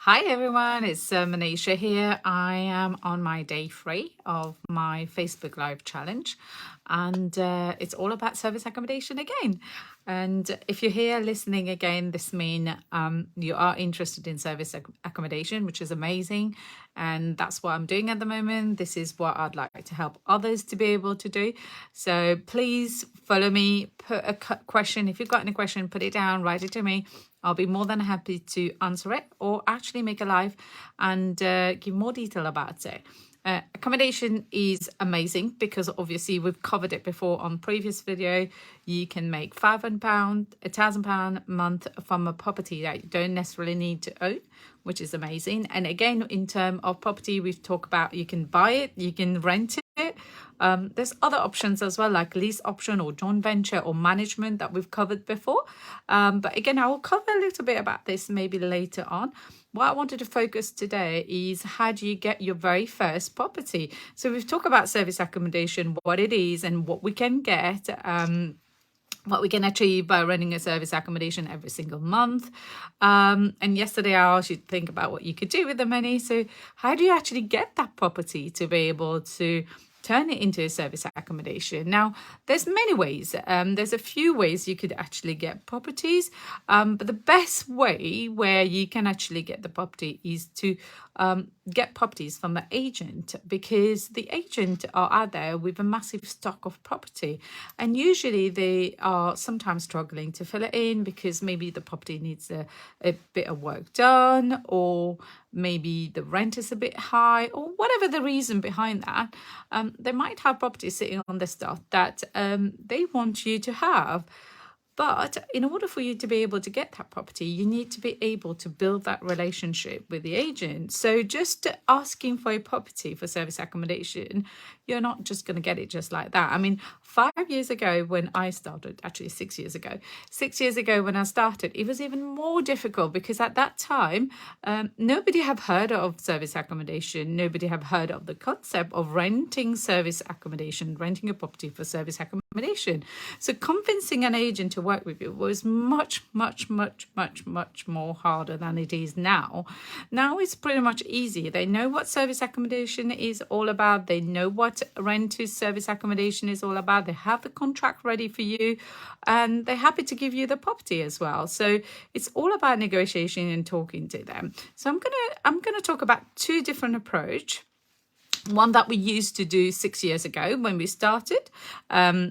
Hi everyone, it's Manisha here. I am on my day 3 of my Facebook Live challenge, and it's all about service accommodation again. And if you're here listening again, this means you are interested in service accommodation, which is amazing. And that's what I'm doing at the moment. This is what I'd like to help others to be able to do. So please follow me, put a question. If you've got any question, put it down, write it to me. I'll be more than happy to answer it or actually make a live and give more detail about it. Accommodation is amazing because obviously we've covered it before on previous video. You can make £500, £1,000 a month from a property that you don't necessarily need to own, which is amazing. And again, in terms of property, we've talked about you can buy it, you can rent it. There's other options as well, like lease option or joint venture or management that we've covered before. But again, I will cover a little bit about this maybe later on. What I wanted to focus today is how do you get your very first property? So we've talked about service accommodation, what it is and what we can get, what we can achieve by running a service accommodation every single month. And yesterday I asked you to think about what you could do with the money. So how do you actually get that property to be able to turn it into a service accommodation? Now, there's many ways. There's a few ways you could actually get properties, but the best way where you can actually get the property is to get properties from the agent, because the agent are out there with a massive stock of property, and usually they are sometimes struggling to fill it in because maybe the property needs a bit of work done, or maybe the rent is a bit high, or whatever the reason behind that. They might have property sitting on the stuff that they want you to have. But in order for you to be able to get that property, you need to be able to build that relationship with the agent. So just asking for a property for service accommodation, you're not just going to get it just like that. I mean, 5 years ago when I started, actually 6 years ago when I started, it was even more difficult because at that time, nobody have heard of service accommodation. Nobody have heard of the concept of renting service accommodation, renting a property for service accommodation. So convincing an agent to work with you was much more harder than it is now. Now it's pretty much easy. They know what service accommodation is all about. They know what rent to service accommodation is all about. They have the contract ready for you, and they're happy to give you the property as well. So it's all about negotiation and talking to them. So I'm gonna talk about two different approach. One that we used to do 6 years ago when we started,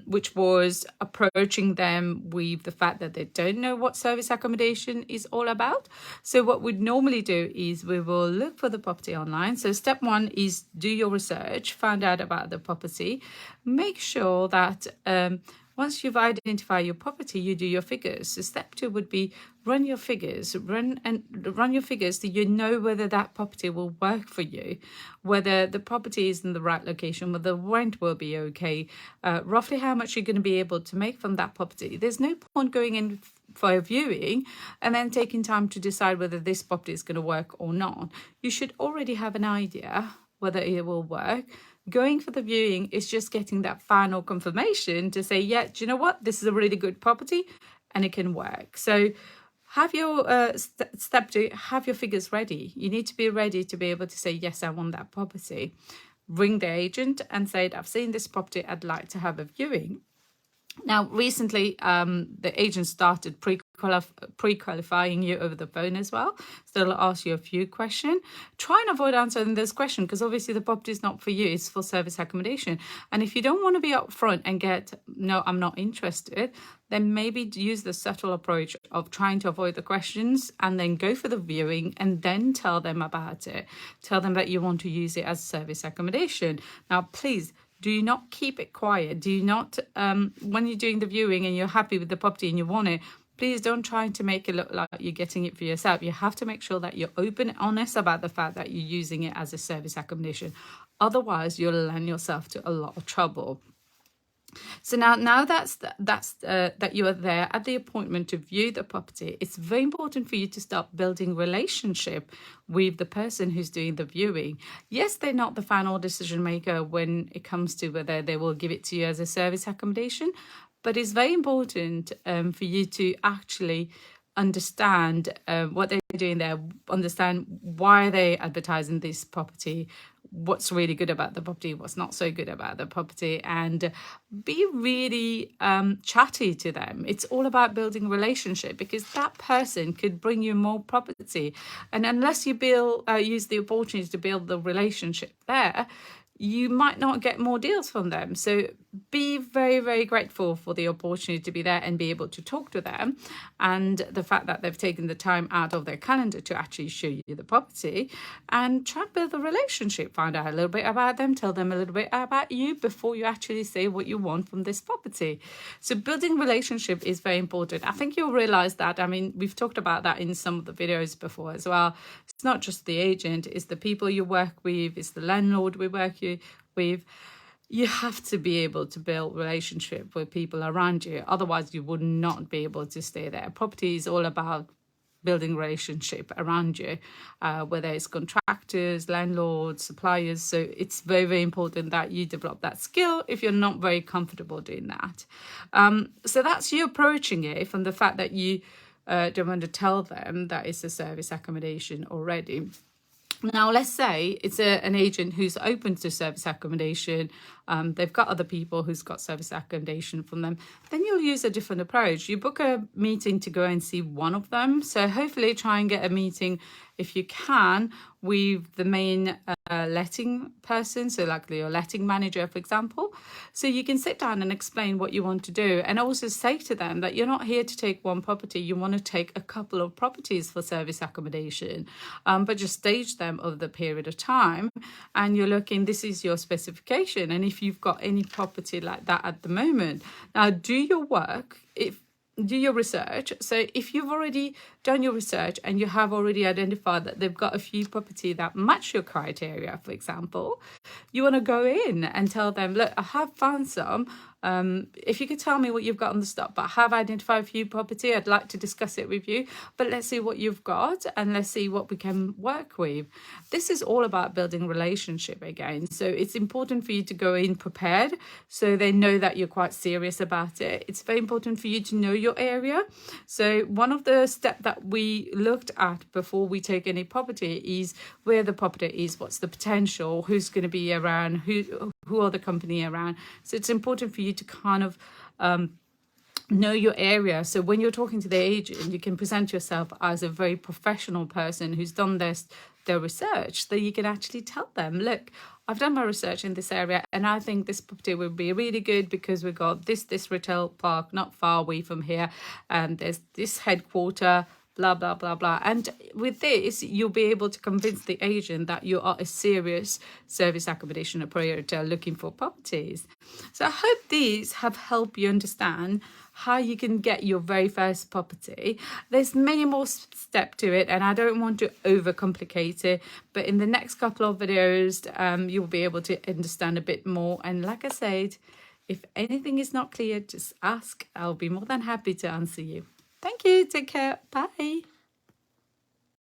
which was approaching them with the fact that they don't know what service accommodation is all about. So what we'd normally do is we will look for the property online. So step 1 is do your research, find out about the property, make sure that once you've identified your property, you do your figures. So step 2 would be run your figures, run your figures so you know whether that property will work for you, whether the property is in the right location, whether the rent will be okay, roughly how much you're going to be able to make from that property. There's no point going in for a viewing and then taking time to decide whether this property is going to work or not. You should already have an idea whether it will work. Going for the viewing is just getting that final confirmation to say, yeah, do you know what? This is a really good property and it can work. So have your step 2, have your figures ready. You need to be ready to be able to say, yes, I want that property. Ring the agent and say, I've seen this property, I'd like to have a viewing. Now, recently, the agent started pre-qualifying you over the phone as well. So they'll ask you a few questions. Try and avoid answering this question because obviously the property is not for you. It's for service accommodation. And if you don't want to be upfront and get, no, I'm not interested, then maybe use the subtle approach of trying to avoid the questions and then go for the viewing and then tell them about it. Tell them that you want to use it as service accommodation. Now, please, do not keep it quiet. Do not, when you're doing the viewing and you're happy with the property and you want it, please don't try to make it look like you're getting it for yourself. You have to make sure that you're open and honest about the fact that you're using it as a service accommodation. Otherwise, you'll land yourself to a lot of trouble. So now that you are there at the appointment to view the property, it's very important for you to start building relationship with the person who's doing the viewing. Yes, they're not the final decision maker when it comes to whether they will give it to you as a service accommodation, but it's very important for you to actually understand what they're doing there, understand why they're advertising this property, what's really good about the property, what's not so good about the property, and be really chatty to them. It's all about building relationship, because that person could bring you more property, and unless you use the opportunity to build the relationship there, you might not get more deals from them. So be very, very grateful for the opportunity to be there and be able to talk to them, and the fact that they've taken the time out of their calendar to actually show you the property, and try and build a relationship, find out a little bit about them, tell them a little bit about you before you actually say what you want from this property. So building relationship is very important. I think you'll realize that. I mean, we've talked about that in some of the videos before as well. It's not just the agent, it's the people you work with, it's the landlord we work with. You have to be able to build relationship with people around you, otherwise you would not be able to stay there. Property is all about building relationship around you, whether it's contractors, landlords, suppliers. So it's very, very important that you develop that skill if you're not very comfortable doing that. So that's you approaching it from the fact that you don't want to tell them that it's a service accommodation already. Now, let's say it's an agent who's open to service accommodation. They've got other people who's got service accommodation from them. Then you'll use a different approach. You book a meeting to go and see one of them. So hopefully try and get a meeting, if you can, with the main letting person, so like your letting manager, for example. So you can sit down and explain what you want to do, and also say to them that you're not here to take one property, you want to take a couple of properties for service accommodation, but just stage them over the period of time. And you're looking, this is your specification, and if you've got any property like that at the moment, now do your work, do your research. So if you've already done your research and you have already identified that they've got a few property that match your criteria, for example, you want to go in and tell them, look, I have found some. If you could tell me what you've got on the stock, but I have identified a few property, I'd like to discuss it with you, but let's see what you've got and let's see what we can work with. This is all about building relationship again. So it's important for you to go in prepared, so they know that you're quite serious about it. It's very important for you to know your area. So one of the steps that we looked at before we take any property is where the property is, what's the potential, who's going to be around, who are the company around. So it's important for you to kind of know your area. So when you're talking to the agent, you can present yourself as a very professional person who's done their research, that you can actually tell them, look, I've done my research in this area and I think this property would be really good because we've got this retail park not far away from here, and there's this headquarter, blah, blah, blah, blah. And with this, you'll be able to convince the agent that you are a serious service accommodation operator looking for properties. So I hope these have helped you understand how you can get your very first property. There's many more steps to it, and I don't want to overcomplicate it, but in the next couple of videos, you'll be able to understand a bit more. And like I said, if anything is not clear, just ask. I'll be more than happy to answer you. Thank you. Take care. Bye.